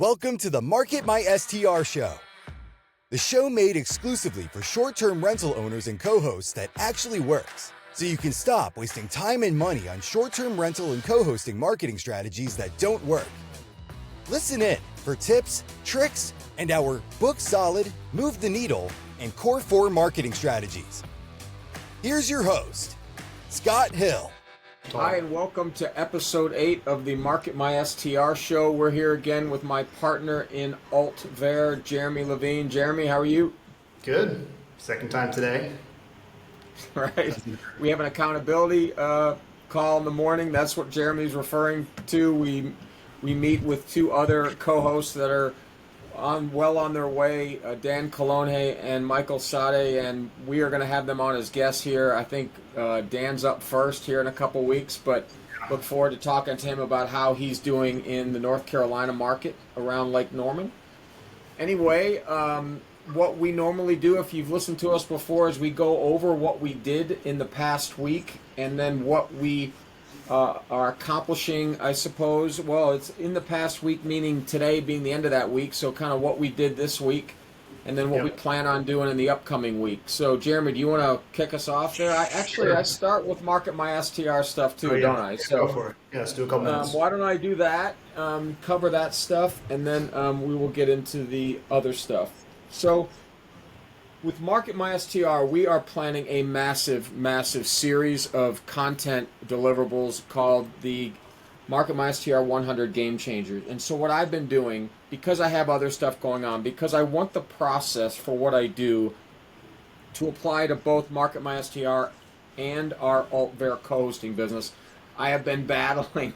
Welcome to the MarketMYSTR Show, the show made exclusively for short-term rental owners and co-hosts that actually works, so you can stop wasting time and money on short-term rental and co-hosting marketing strategies that don't work. Listen in for tips, tricks, and our book solid, move the needle, and core 4 marketing strategies. Here's your host, Scott Hill. Hi, and welcome to episode 8 of the MarketMYSTR Show. We're here again with my partner in Alt Ver, Jeremy Levine. Jeremy, how are you? Good. Second time today. Right. We have an accountability call in the morning. That's what Jeremy's referring to. We meet with 2 other co-hosts that are well on their way, Dan Colonje and Michael Sade, and we are going to have them on as guests here. I think Dan's up first here in a couple weeks, but look forward to talking to him about how he's doing in the North Carolina market around Lake Norman. Anyway, what we normally do, if you've listened to us before, is we go over what we did in the past week and then what we are accomplishing, I suppose. Well, it's in the past week, meaning today being the end of that week, so kind of what we did this week and then what we plan on doing in the upcoming week. So, Jeremy, do you want to kick us off there? I start with MarketMYSTR stuff too, don't I? So, go for it. Yeah, let's do a couple minutes. Why don't I do that, cover that stuff, and then we will get into the other stuff. So, with MarketMYSTR, we are planning a massive, massive series of content deliverables called the MarketMYSTR 100 Game Changers. And so what I've been doing, because I have other stuff going on, because I want the process for what I do to apply to both MarketMYSTR and our Alt-Ver co-hosting business, I have been battling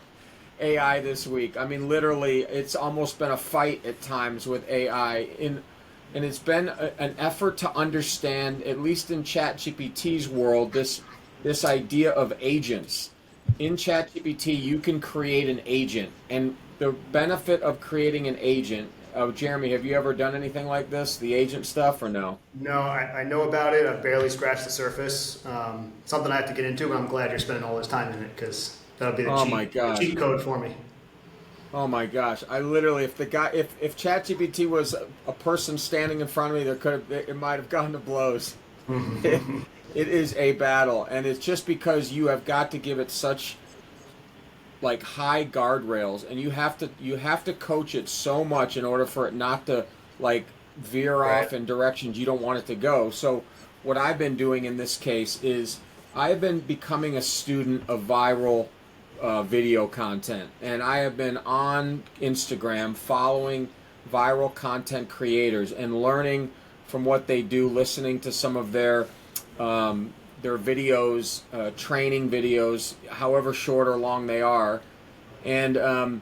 AI this week. I mean, literally, it's almost been a fight at times with AI. And it's been an effort to understand, at least in ChatGPT's world, this idea of agents. In ChatGPT, you can create an agent. And the benefit of creating an agent, Jeremy, have you ever done anything like this, the agent stuff, or no? No, I know about it. I've barely scratched the surface. Something I have to get into, but I'm glad you're spending all this time in it because that'll be the cheat code for me. Oh my gosh! I literally, if ChatGPT was a person standing in front of me, it might have gone to blows. It is a battle, and it's just because you have got to give it such like high guardrails, and you have to coach it so much in order for it not to like veer off in directions you don't want it to go. So what I've been doing in this case is I've been becoming a student of viral video content, and I have been on Instagram following viral content creators and learning from what they do, listening to some of their videos, training videos, however short or long they are, and I'm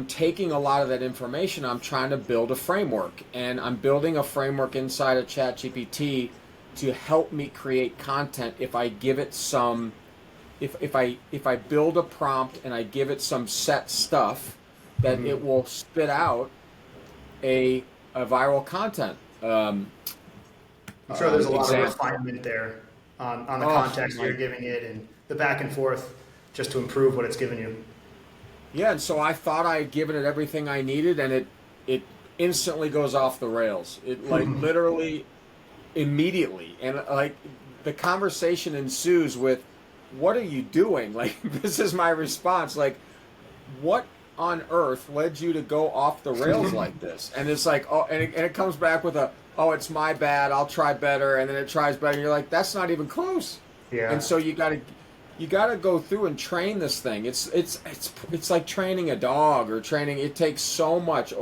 taking a lot of that information. I'm trying to build a framework, and I'm building a framework inside of ChatGPT to help me create content if I give it some. If I build a prompt and I give it some set stuff, that it will spit out a viral content. I'm sure there's a lot of refinement there on the context you're giving it and the back and forth just to improve what it's giving you. Yeah, and so I thought I had given it everything I needed, and it instantly goes off the rails. It like literally immediately, and like the conversation ensues with, "What are you doing?" Like, this is my response. Like, what on earth led you to go off the rails like this? And it's like, and it comes back with it's my bad, I'll try better, and then it tries better, and you're like, that's not even close. Yeah. And so you gotta go through and train this thing. It's like training a dog or training. It takes so much,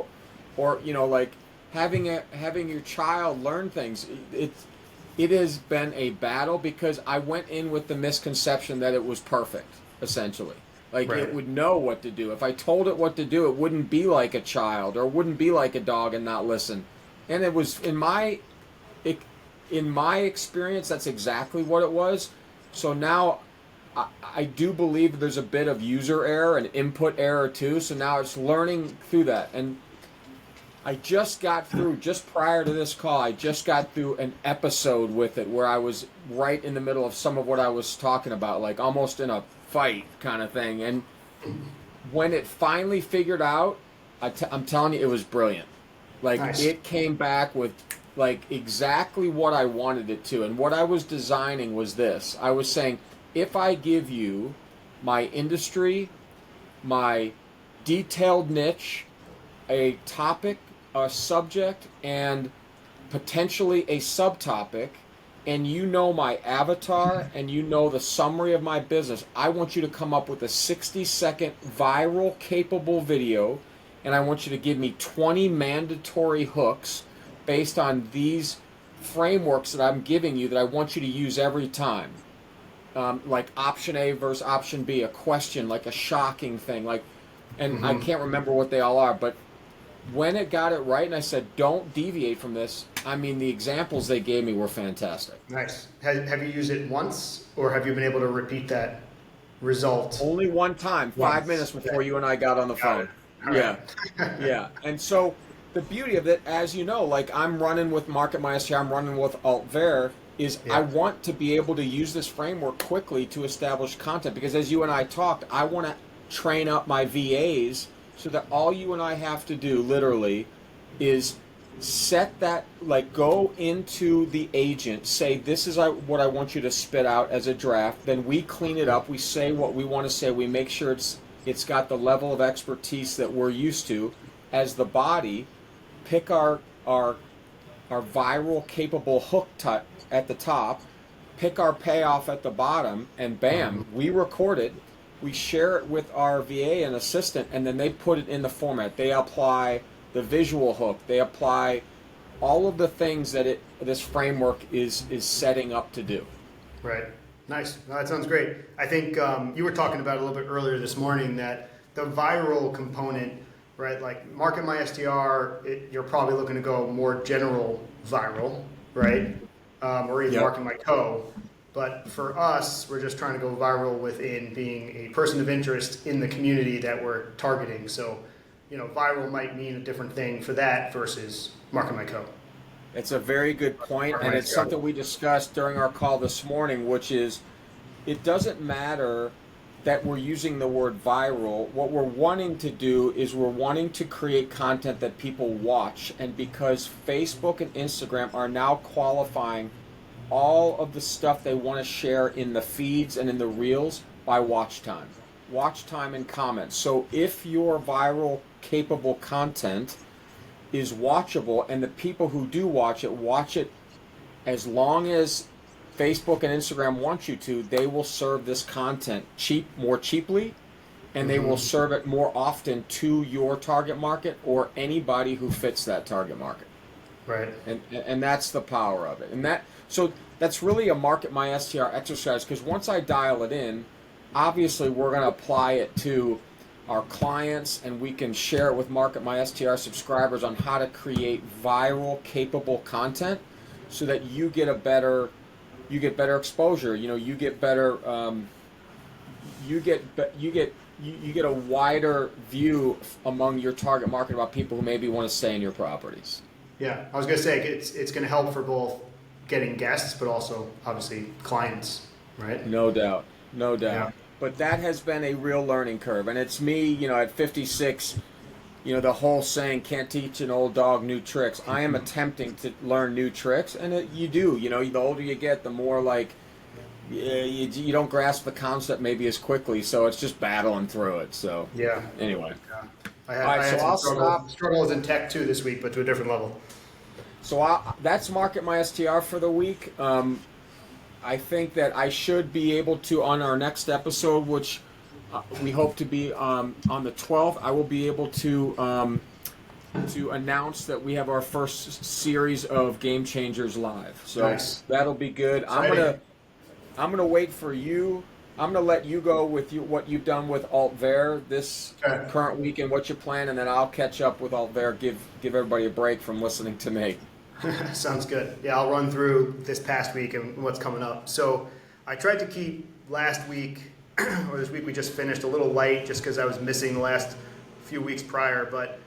or like having your child learn things. It has been a battle because I went in with the misconception that it was perfect, essentially. Like it would know what to do. If I told it what to do, it wouldn't be like a child or wouldn't be like a dog and not listen. And it was in my experience, that's exactly what it was. So now I do believe there's a bit of user error and input error too. So now it's learning through that. And I just got through, just prior to this call, I just got through an episode with it where I was right in the middle of some of what I was talking about, like almost in a fight kind of thing. And when it finally figured out I'm telling you, it was brilliant. Like, Nice. it came back with like exactly what I wanted it to. And what I was designing was this. I was saying, if I give you my industry, my detailed niche, a topic, a subject, and potentially a subtopic, and you know my avatar and you know the summary of my business, I want you to come up with a 60-second viral capable video, and I want you to give me 20 mandatory hooks based on these frameworks that I'm giving you that I want you to use every time. Like option A versus option B, a question, like a shocking thing, like, and I can't remember what they all are, but when it got it right and I said, don't deviate from this, I mean, the examples they gave me were fantastic. Nice. Have you used it once, or have you been able to repeat that result? Only one time, 5 minutes before you and I got on the phone. Yeah. Yeah. And so the beauty of it, as you know, like I'm running with MarketMYSTR, I'm running with Altver, is I want to be able to use this framework quickly to establish content, because as you and I talked, I want to train up my VAs so that all you and I have to do literally is set that, like go into the agent, say this is what I want you to spit out as a draft, then we clean it up, we say what we want to say, we make sure it's got the level of expertise that we're used to as the body, pick our viral capable hook at the top, pick our payoff at the bottom, and bam, we record it, we share it with our VA and assistant, and then they put it in the format. They apply the visual hook, they apply all of the things that this framework is setting up to do. Right. Nice. No, that sounds great. I think you were talking about a little bit earlier this morning that the viral component, right? Like MarketMYSTR, you're probably looking to go more general viral, right? Or even MarketMyCo. But for us, we're just trying to go viral within being a person of interest in the community that we're targeting. So, viral might mean a different thing for that versus MarketMyCo. It's a very good point, and it's something we discussed during our call this morning, which is it doesn't matter that we're using the word viral. What we're wanting to do is we're wanting to create content that people watch, and because Facebook and Instagram are now qualifying all of the stuff they want to share in the feeds and in the reels by watch time and comments. So if your viral capable content is watchable, and the people who do watch it as long as Facebook and Instagram want you to, they will serve this content more cheaply, and they will serve it more often to your target market or anybody who fits that target market. Right. And that's the power of it. And that's really a MarketMySTR exercise, because once I dial it in, obviously we're going to apply it to our clients, and we can share it with MarketMySTR subscribers on how to create viral capable content so that you get better exposure. You get better you get a wider view among your target market about people who maybe want to stay in your properties. Yeah, I was going to say it's going to help for both getting guests, but also obviously clients, right? No doubt. Yeah. But that has been a real learning curve, and it's me, at 56, the whole saying, can't teach an old dog new tricks. I am attempting to learn new tricks, and you do. The older you get, the more like you don't grasp the concept maybe as quickly, so it's just battling through it. So yeah. Anyway. Yeah. I had some struggles in tech too this week, but to a different level. So that's MarketMySTR for the week. I think that I should be able to, on our next episode, which we hope to be on the 12th, I will be able to announce that we have our first series of Game Changers live. So nice. That'll be good. Exciting. I'm gonna wait for you. I'm gonna let you go with what you've done with Altver this current week and what you plan, and then I'll catch up with Altver. Give everybody a break from listening to me. Sounds good. Yeah, I'll run through this past week and what's coming up. So I tried to keep last week, or this week we just finished, a little light just because I was missing the last few weeks prior. But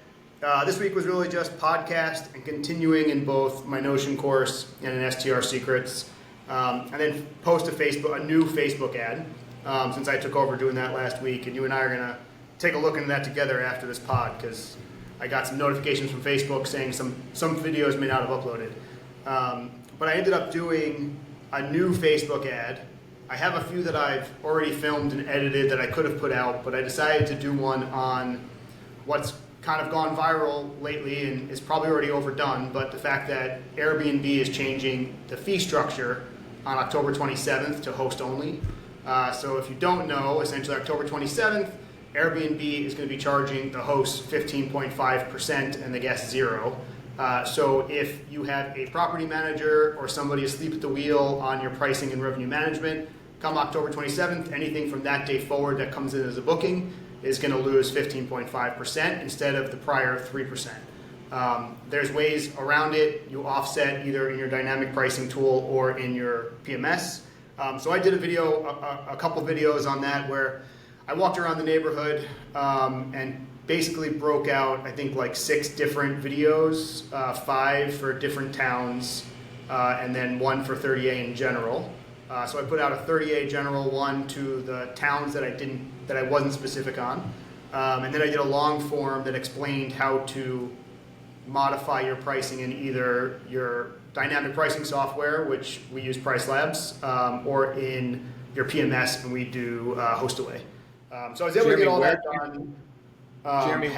this week was really just podcast and continuing in both my Notion course and an STR Secrets. And then post a new Facebook ad since I took over doing that last week. And you and I are going to take a look into that together after this pod, because I got some notifications from Facebook saying some videos may not have uploaded. But I ended up doing a new Facebook ad. I have a few that I've already filmed and edited that I could have put out, but I decided to do one on what's kind of gone viral lately and is probably already overdone, but the fact that Airbnb is changing the fee structure on October 27th to host only. So if you don't know, essentially October 27th, Airbnb is going to be charging the hosts 15.5% and the guests 0. So if you have a property manager or somebody asleep at the wheel on your pricing and revenue management, come October 27th, anything from that day forward that comes in as a booking is going to lose 15.5% instead of the prior 3%. There's ways around it. You offset either in your dynamic pricing tool or in your PMS. So I did a couple videos on that where I walked around the neighborhood and basically broke out, I think, like 6 different videos, 5 for different towns, and then 1 for 30A in general. So I put out a 30A general one to the towns that I wasn't specific on, and then I did a long form that explained how to modify your pricing in either your dynamic pricing software, which we use Price Labs, or in your PMS, and we do HostAway. So I was able to get all that done. Jeremy,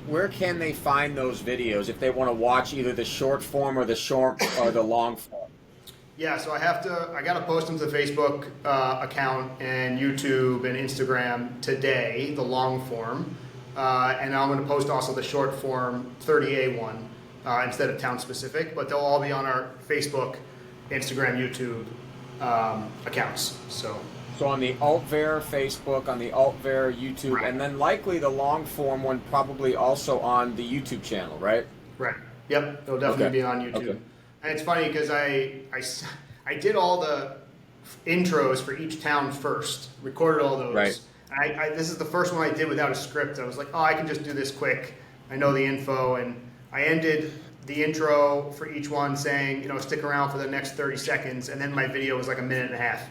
where can they find those videos if they want to watch either the short form or the long form? Yeah, so I gotta post them to the Facebook account and YouTube and Instagram today, the long form, and I'm going to post also the short form 30A one instead of town specific, but they'll all be on our Facebook, Instagram, YouTube accounts. So on the AltVer Facebook, on the AltVer YouTube, right. And then likely the long form one probably also on the YouTube channel, right? Right. Yep, it'll definitely be on YouTube. Okay. And it's funny because I did all the intros for each town first, recorded all those. Right. This is the first one I did without a script. I was like, I can just do this quick. I know the info, and I ended the intro for each one saying, stick around for the next 30 seconds, and then my video was like a minute and a half.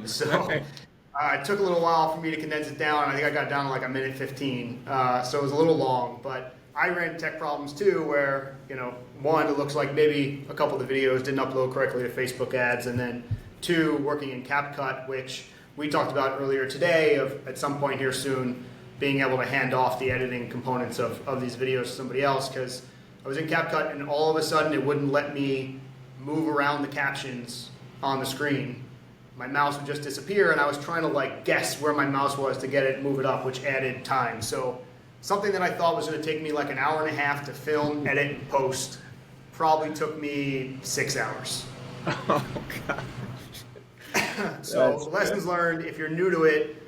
So it took a little while for me to condense it down. I think I got down to like a minute 15. So it was a little long, but I ran tech problems too where, one, it looks like maybe a couple of the videos didn't upload correctly to Facebook ads, and then 2, working in CapCut, which we talked about earlier today of at some point here soon being able to hand off the editing components of these videos to somebody else, because I was in CapCut and all of a sudden it wouldn't let me move around the captions on the screen. My mouse would just disappear, and I was trying to guess where my mouse was to get it, move it up, which added time. So something that I thought was going to take me like an hour and a half to film, edit, and post probably took me 6 hours. Oh, God. So lessons learned, if you're new to it,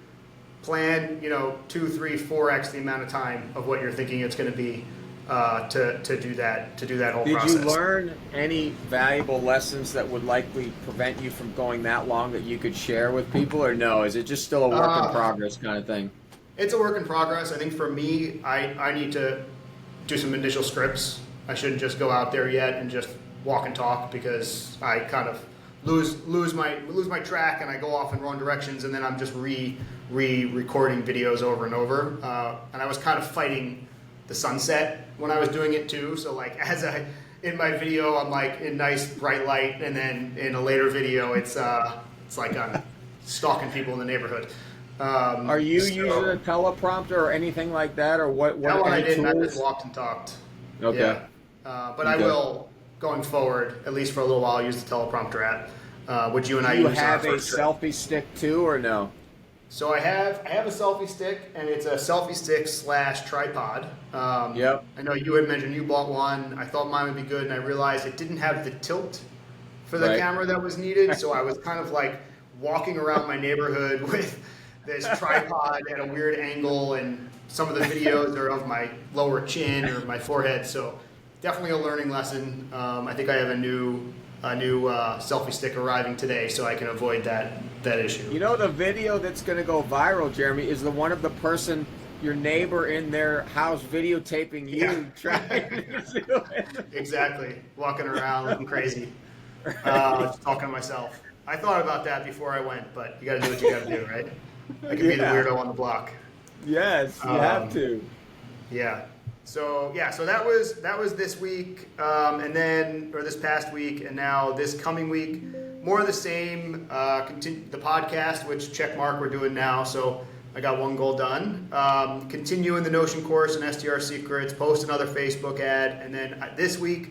plan 2, 3, 4x the amount of time of what you're thinking it's going to be to do that whole process. Did you learn any valuable lessons that would likely prevent you from going that long that you could share with people, or no? Is it just still a work in progress kind of thing? It's a work in progress. I think for me, I need to do some initial scripts. I shouldn't just go out there yet and just walk and talk, because I kind of lose my track and I go off in wrong directions, and then I'm just recording videos over and over. And I was kind of fighting the sunset when I was doing it too. So in my video, I'm like in nice bright light, and then in a later video, it's like I'm stalking people in the neighborhood. Are you using a teleprompter or anything like that, or what? That one I didn't. I tools? just walked and talked. Okay. Yeah. But I will, going forward, at least for a little while, use the teleprompter app, which you and I use. Do you have a selfie stick too, or no? So I have a selfie stick, and it's a selfie stick / tripod. Yep. I know you had mentioned you bought one. I thought mine would be good, and I realized it didn't have the tilt for the camera that was needed. So I was kind of like walking around my neighborhood with this tripod at a weird angle, and some of the videos are of my lower chin or my forehead. So definitely a learning lesson. I think I have a new selfie stick arriving today, so I can avoid that issue. The video that's going to go viral, Jeremy, is the one of the person, your neighbor in their house, videotaping you trying to do it. Exactly. Walking around looking crazy. Just talking to myself. I thought about that before I went, but you got to do what you got to do, right? I can be the weirdo on the block. Yes, you have to. Yeah. So that was this week, and then this past week, and now this coming week, more of the same. Continue the podcast, which check mark we're doing now. So I got one goal done. Continuing the Notion course and STR secrets. Post another Facebook ad, and then this week,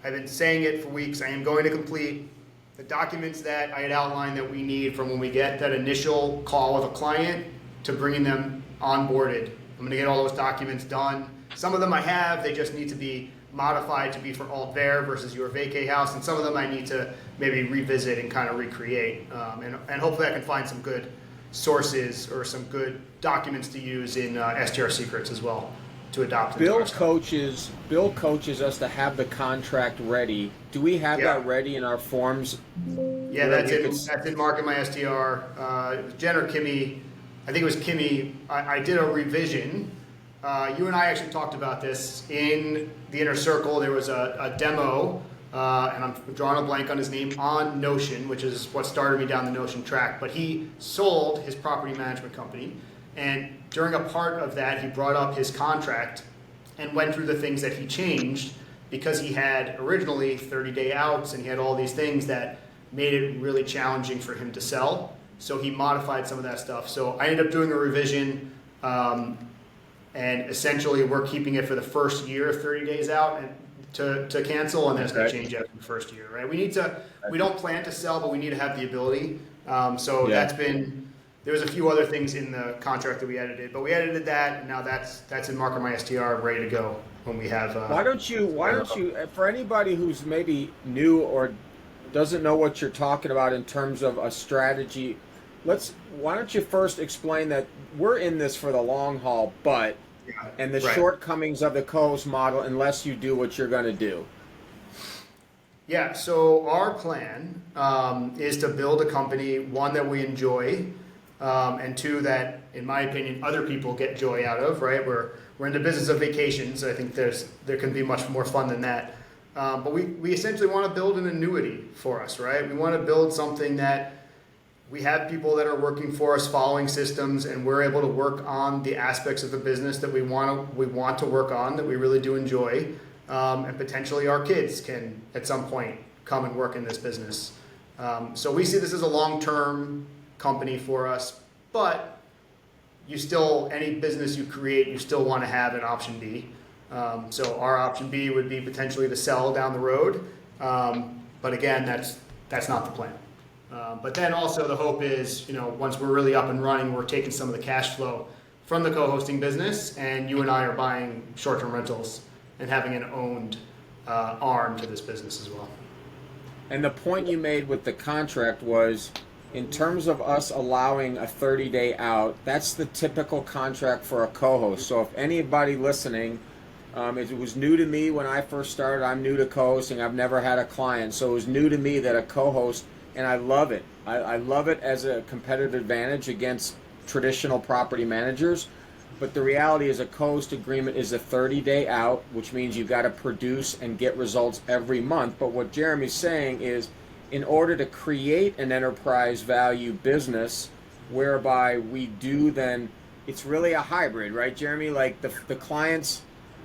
I've been saying it for weeks. I am going to complete the documents that I had outlined that we need from when we get that initial call with a client to bringing them onboarded. I'm going to get all those documents done. Some of them I have, they just need to be modified to be for Alt-Ver versus your vacay house, and some of them I need to maybe revisit and kind of recreate. And hopefully I can find some good sources or some good documents to use in STR Secrets as well to adopt. Bill coaches us to have the contract ready. Do we have that ready in our forms? Yeah, that's in MarketMYSTR. It was Jen or Kimmy. I think it was Kimmy. I did a revision. You and I actually talked about this in the inner circle. There was a demo, and I'm drawing a blank on his name, on Notion, which is what started me down the Notion track. But he sold his property management company, and during a part of that, he brought up his contract and went through the things that he changed because he had originally 30-day outs, and he had all these things that made it really challenging for him to sell. So he modified some of that stuff. So I ended up doing a revision. And essentially, we're keeping it for the first year of 30 days out and to cancel, and then it's going to change after the first year, right? We don't plan to sell, but we need to have the ability. That's been, there was a few other things in the contract that we edited, but we edited that, and now that's in MarketMYSTR ready to go when we have. Why don't you, for anybody who's maybe new or doesn't know what you're talking about in terms of a strategy, why don't you first explain that we're in this for the long haul, and the shortcomings of the co-host model unless you do what you're going to do. Yeah, so our plan is to build a company, one, that we enjoy, and two, that, in my opinion, other people get joy out of, right? We're in the business of vacations. I think there can be much more fun than that. But we essentially want to build an annuity for us, right? We want to build something that we have people that are working for us following systems, and we're able to work on the aspects of the business that we want to work on, that we really do enjoy. And potentially our kids can at some point come and work in this business. So we see this as a long-term company for us, but any business you create, you still want to have an option B. So our option B would be potentially to sell down the road. But again, that's not the plan. But then also the hope is, once we're really up and running, we're taking some of the cash flow from the co-hosting business, and you and I are buying short-term rentals and having an owned arm to this business as well. And the point you made with the contract was, in terms of us allowing a 30-day out, that's the typical contract for a co-host. So if anybody listening, it was new to me when I first started. I'm new to co-hosting. I've never had a client. So it was new to me that a co-host, and I love it. I love it as a competitive advantage against traditional property managers. But the reality is a co-host agreement is a 30-day out, which means you've got to produce and get results every month. But what Jeremy's saying is, in order to create an enterprise value business whereby we do then, it's really a hybrid, right, Jeremy? Like the clients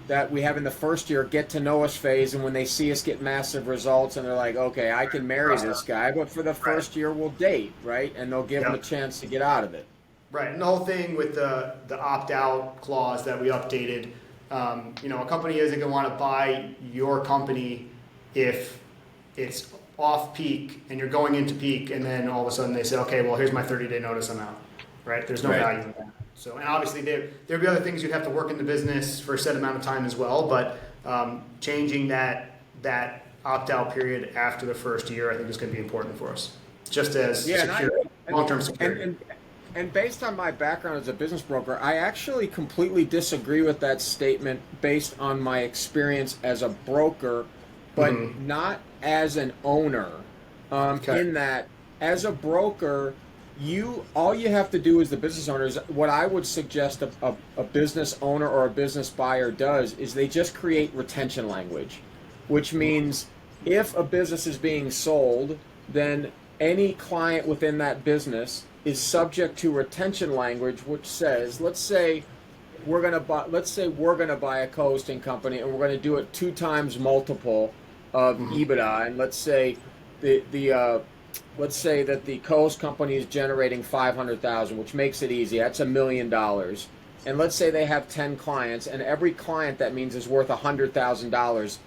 that we have in the first year get to know us phase, and when they see us get massive results and they're like, okay, I can marry this guy, but for the first year we'll date, right? And they'll give them a chance to get out of it. Right, and the whole thing with the opt-out clause that we updated, a company isn't going to want to buy your company if it's off peak and you're going into peak, and then all of a sudden they say, okay, well, here's my 30-day notice, I'm out, right? There's no value in that. So, and obviously there'd be other things you'd have to work in the business for a set amount of time as well, but changing that opt-out period after the first year, I think is going to be important for us, just as long-term security. And based on my background as a business broker, I actually completely disagree with that statement based on my experience as a broker, but not as an owner. In that, as a broker, all you have to do as the business owner is what I would suggest a business owner or a business buyer does is they just create retention language, which means if a business is being sold, then any client within that business is subject to retention language, which says, let's say we're going to buy, let's say we're going to buy a co-hosting company and we're going to do it 2 times multiple of EBITDA, and let's say let's say that the co-host company is generating 500,000, which makes it easy. That's $1 million. And let's say they have 10 clients, and every client that means is worth $100,000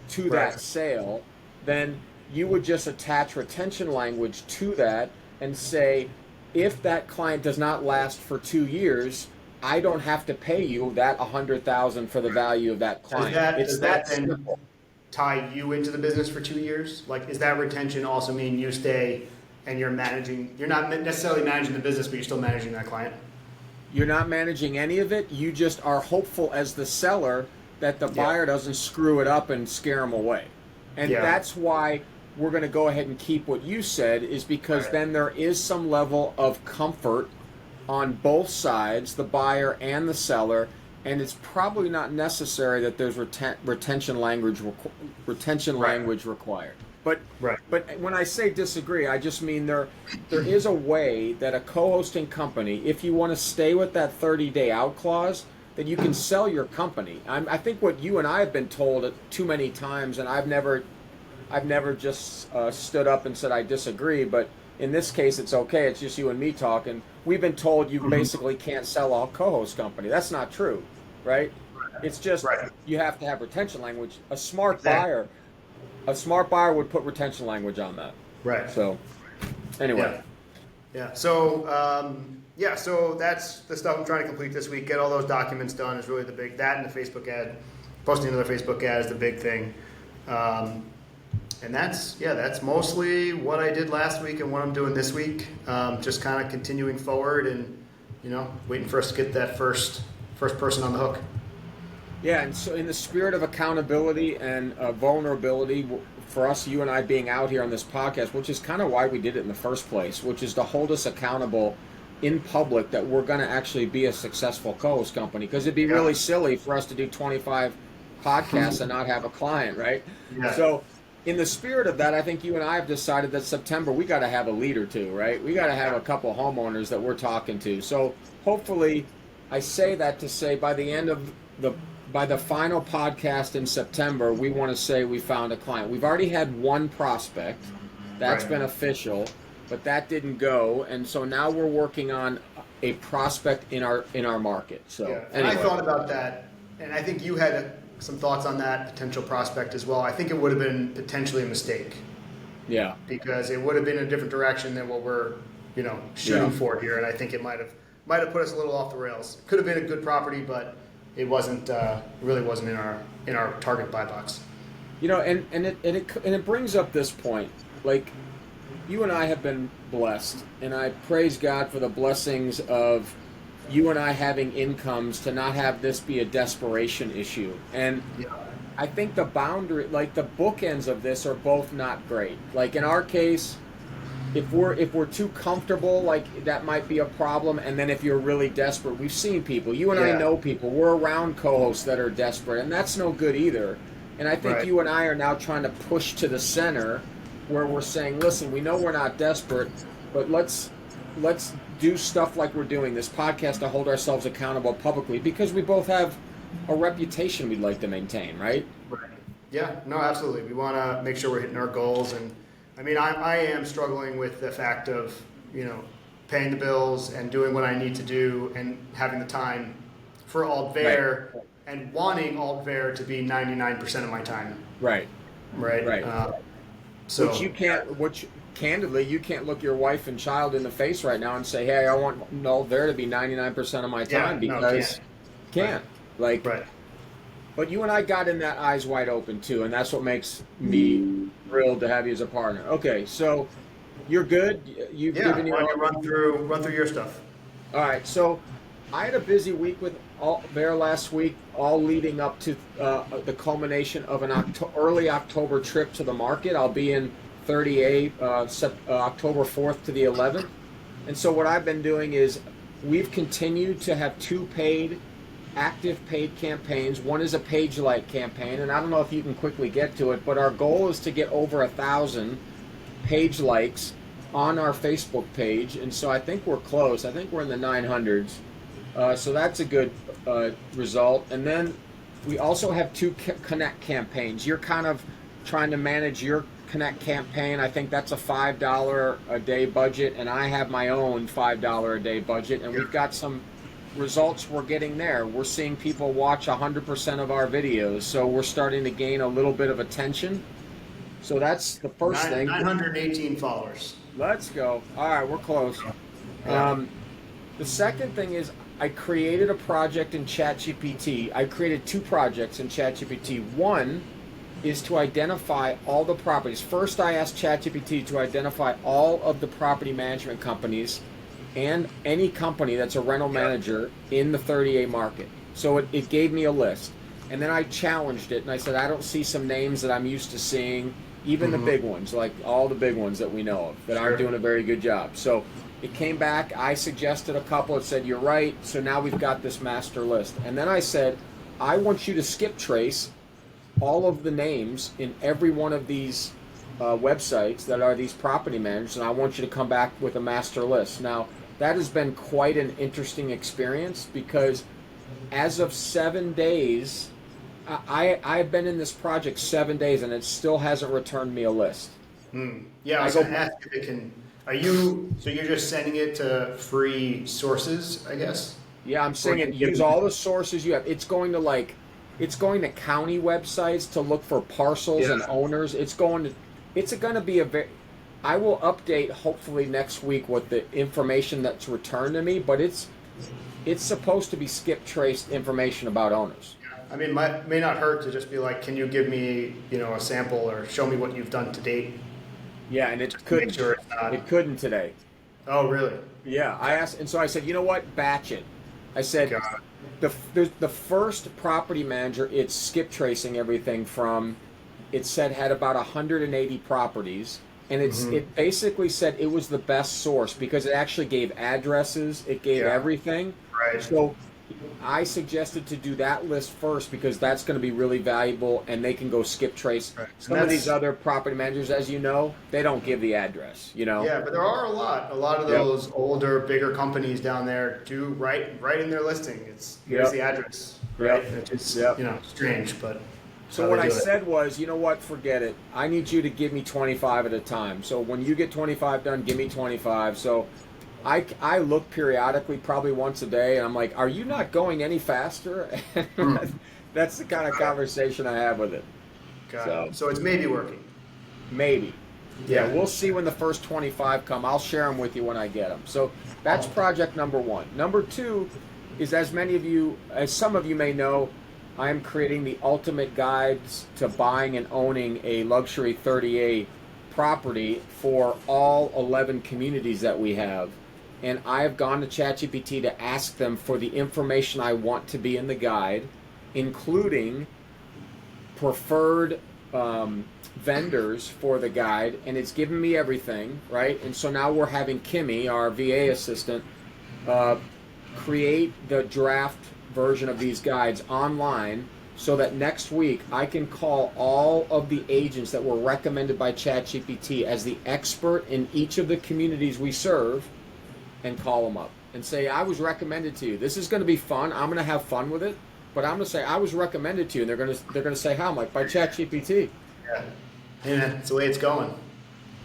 to that sale. Then you would just attach retention language to that and say, if that client does not last for 2 years, I don't have to pay you that $100,000 for the value of that client. Does that then tie you into the business for 2 years? Like, is that retention also mean you stay and you're not necessarily managing the business, but you're still managing that client? You're not managing any of it. You just are hopeful as the seller that the buyer doesn't screw it up and scare them away. And that's why we're going to go ahead and keep what you said, is because then there is some level of comfort on both sides, the buyer and the seller, and it's probably not necessary that there's retention language required. But when I say disagree, I just mean there is a way that a co-hosting company, if you want to stay with that 30-day out clause, that you can sell your company. I think what you and I have been told too many times, and I've never just stood up and said I disagree, but in this case it's okay, it's just you and me talking. We've been told you basically can't sell a co-host company. That's not true, right? It's just you have to have retention language. A smart buyer would put retention language on that. Right. So anyway. Yeah. So so that's the stuff I'm trying to complete this week. Get all those documents done is really the big, that and the Facebook ad. Posting another Facebook ad is the big thing. And that's mostly what I did last week and what I'm doing this week. Just kind of continuing forward and, waiting for us to get that first person on the hook. Yeah, and so in the spirit of accountability and vulnerability, for us, you and I being out here on this podcast, which is kind of why we did it in the first place, which is to hold us accountable in public that we're going to actually be a successful co-host company. Because it'd be really silly for us to do 25 podcasts and not have a client, right? Yeah. So in the spirit of that, I think you and I have decided that September we got to have a lead or two, right? We got to have a couple homeowners that we're talking to. So hopefully, I say that to say by the final podcast in September, we want to say we found a client. We've already had one prospect. That's been official, but that didn't go, and so now we're working on a prospect in our market. So and I thought about that, and I think you had some thoughts on that potential prospect as well. I think it would have been potentially a mistake. Yeah. Because it would have been a different direction than what we're, shooting for here, and I think it might have put us a little off the rails. Could have been a good property, but it wasn't. It really wasn't in our target buy box. And it brings up this point. Like, you and I have been blessed, and I praise God for the blessings of you and I having incomes to not have this be a desperation issue. And I think the boundary, like the bookends of this, are both not great. Like in our case, if we're too comfortable, like that might be a problem. And then if you're really desperate, we've seen people. You and I know people. We're around co-hosts that are desperate, and that's no good either. And I think you and I are now trying to push to the center, where we're saying, listen, we know we're not desperate, but let's do stuff like we're doing this podcast to hold ourselves accountable publicly, because we both have a reputation we'd like to maintain, right? Right. Yeah, no, absolutely. We want to make sure we're hitting our goals. And I mean, I am struggling with the fact of, paying the bills and doing what I need to do and having the time for Alt-Ver and wanting Alt-Ver to be 99% of my time. Right. So which candidly, you can't look your wife and child in the face right now and say, hey, I want Alt-Ver to be 99% of my time, because can't. But you and I got in that eyes wide open too, and that's what makes me thrilled to have you as a partner. Okay, so you're good. You've given you run through your stuff. All right, so I had a busy week with Alt-Ver last week, all leading up to the culmination of an early October trip to the market. I'll be in 38 October 4th to the 11th. And so what I've been doing is we've continued to have 2 active paid campaigns. One is a page like campaign, and I don't know if you can quickly get to it, but our goal is to get over 1,000 page likes on our Facebook page, and so I think we're close. I think we're in the 900s. So that's a good result. And then we also have two Connect campaigns. You're kind of trying to manage your Connect campaign. I think that's a $5 a day budget, and I have my own $5 a day budget, and we've got some results we're getting there. We're seeing people watch 100% of our videos, so we're starting to gain a little bit of attention. So that's the first thing. 918 followers. Let's go. All right, we're close. Yeah. The second thing is I created a project in ChatGPT. I created two projects in ChatGPT. One is to identify all the properties. First, I asked ChatGPT to identify all of the property management companies and any company that's a rental manager in the 30A market. So it gave me a list. And then I challenged it, and I said, I don't see some names that I'm used to seeing, even the big ones, like all the big ones that we know of, that aren't doing a very good job. So it came back, I suggested a couple, it said, you're right, so now we've got this master list. And then I said, I want you to skip trace all of the names in every one of these websites that are these property managers, and I want you to come back with a master list. Now, that has been quite an interesting experience because as of 7 days, I've been in this project 7 days and it still hasn't returned me a list. Yeah, I was going to ask if it can. So you're just sending it to free sources, I guess? Yeah, I'm saying it. Use all the sources you have. It's going to county websites to look for parcels and owners. It's going to be I will update hopefully next week what the information that's returned to me, but it's supposed to be skip traced information about owners. I mean, it may not hurt to just be like, can you give me, a sample or show me what you've done to date? Yeah, and it couldn't. Make sure it's not. It couldn't today. Oh, really? Yeah, I asked, and so I said, you know what? Batch it. I said, the first property manager, it's skip tracing everything from. It said had about 180 properties, and it basically said it was the best source because it actually gave addresses, it gave everything. Right. So I suggested to do that list first because that's going to be really valuable, and they can go skip trace. Right. Some of these other property managers, as you know, they don't give the address. Yeah, but there are a lot of those older, bigger companies down there do right in their listing. It's here's the address, right? It's strange, but. So what I said was, you know what, forget it. I need you to give me 25 at a time. So when you get 25 done, give me 25. So I look periodically, probably once a day, and I'm like, are you not going any faster? That's the kind of conversation I have with it. So it's maybe working. Maybe. Yeah, we'll see when the first 25 come. I'll share them with you when I get them. So that's project number one. Number two is, as some of you may know, I am creating the ultimate guides to buying and owning a luxury 30A property for all 11 communities that we have. And I have gone to ChatGPT to ask them for the information I want to be in the guide, including preferred vendors for the guide, and it's given me everything, right? And so now we're having Kimmy, our VA assistant, create the draft version of these guides online so that next week I can call all of the agents that were recommended by ChatGPT as the expert in each of the communities we serve and call them up and say, I was recommended to you. This is going to be fun. I'm going to have fun with it, but I'm going to say I was recommended to you, and they're going to say how? I'm like, by ChatGPT. Yeah, it's the way it's going.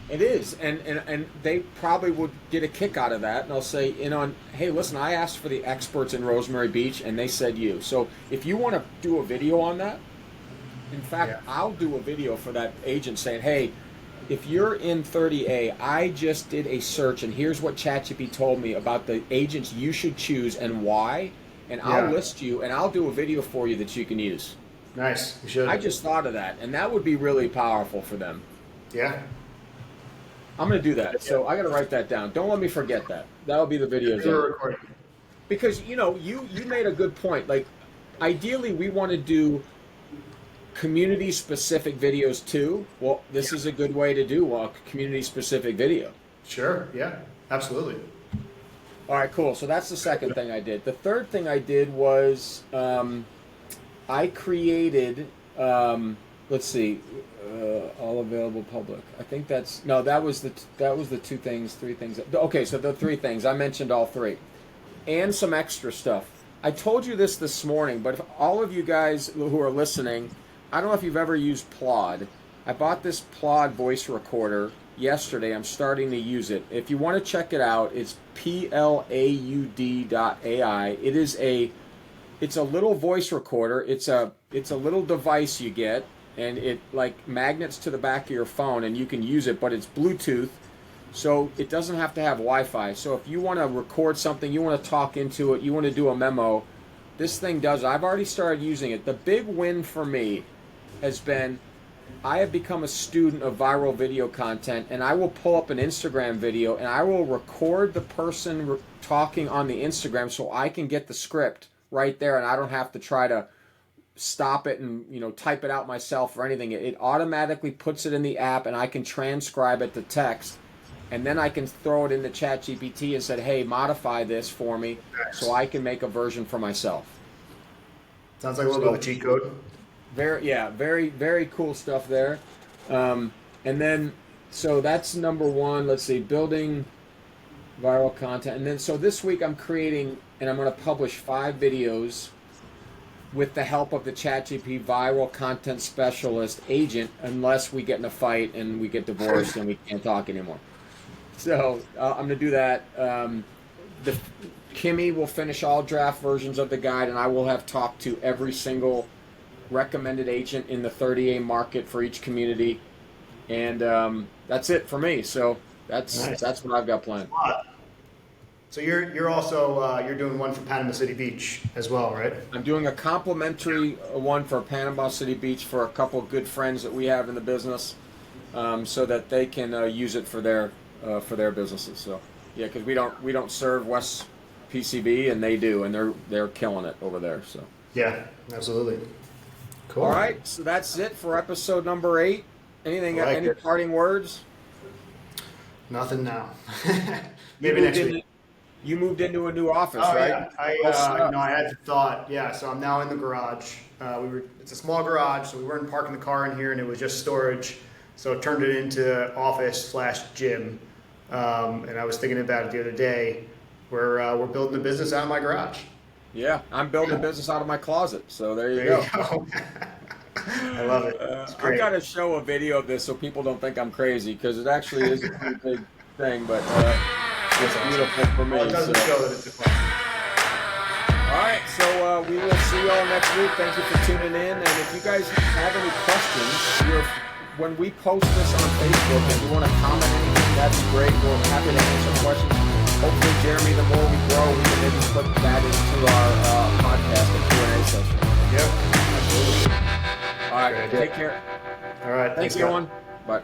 It is, and they probably would get a kick out of that, and they'll say, hey, listen, I asked for the experts in Rosemary Beach, and they said you. So if you want to do a video on that, in fact, I'll do a video for that agent saying, hey, if you're in 30A, I just did a search, and here's what ChatGPT told me about the agents you should choose and why, and I'll list you, and I'll do a video for you that you can use. Nice, you should. I just thought of that, and that would be really powerful for them. Yeah. I'm going to do that. So I got to write that down. Don't let me forget that. That'll be the video. Because, you made a good point. Like, ideally, we want to do community-specific videos, too. Well, this is a good way to do a community-specific video. Sure. Yeah, absolutely. All right, cool. So that's the second thing I did. The third thing I did was I created, let's see, all available public. I think that was the three things. Okay, so the three things. I mentioned all three. and some extra stuff. I told you this morning, but if all of you guys who are listening, I don't know if you've ever used Plod. I bought this Plod voice recorder yesterday. I'm starting to use it. If you want to check it out, it's plaud.ai. It's a little voice recorder. It's a little device you get, and it like magnets to the back of your phone, and you can use it, but it's Bluetooth. So it doesn't have to have Wi-Fi. So if you want to record something, you want to talk into it, you want to do a memo, this thing does it. I've already started using it. The big win for me has been I have become a student of viral video content, and I will pull up an Instagram video and I will record the person talking on the Instagram so I can get the script right there, and I don't have to try to stop it and type it out myself or anything. It automatically puts it in the app, and I can transcribe it to text. And then I can throw it into ChatGPT and said, hey, modify this for me so I can make a version for myself. Sounds like a little bit of a cheat code. Very, very cool stuff there. And then, so that's number one. Let's see, building viral content. And then, so this week I'm creating, and I'm going to publish 5 videos with the help of the ChatGPT viral content specialist agent, unless we get in a fight and we get divorced and we can't talk anymore. So I'm going to do that. Kimmy will finish all draft versions of the guide, and I will have talked to every single recommended agent in the 30A market for each community. And that's it for me. So that's what I've got planned. So you're also you're doing one for Panama City Beach as well, right? I'm doing a complimentary one for Panama City Beach for a couple of good friends that we have in the business, so that they can use it for their businesses. So yeah, because we don't serve West PCB, and they do, and they're killing it over there. So yeah, absolutely. Cool. All right, so that's it for episode number 8. Any parting words? Nothing now. Maybe next week. You moved into a new office, right? Yeah. I had the thought. Yeah, so I'm now in the garage. It's a small garage, so we weren't parking the car in here, and it was just storage. So it turned it into office/gym. And I was thinking about it the other day. We're building a business out of my garage. Yeah, I'm building a business out of my closet. So there you go. I love it. It's great. I've got to show a video of this so people don't think I'm crazy, because it actually is a pretty big thing, but it's beautiful for me. Well, it doesn't show that it's a fun. All right, so we will see you all next week. Thank you for tuning in. And if you guys have any questions, when we post this on Facebook and you want to comment anything, that'd be great. We're happy to answer questions. Hopefully, Jeremy, the more we grow, we can maybe put that into our podcast and Q&A session. Yep, absolutely. All right, take care. All right, Thanks, everyone. Bye.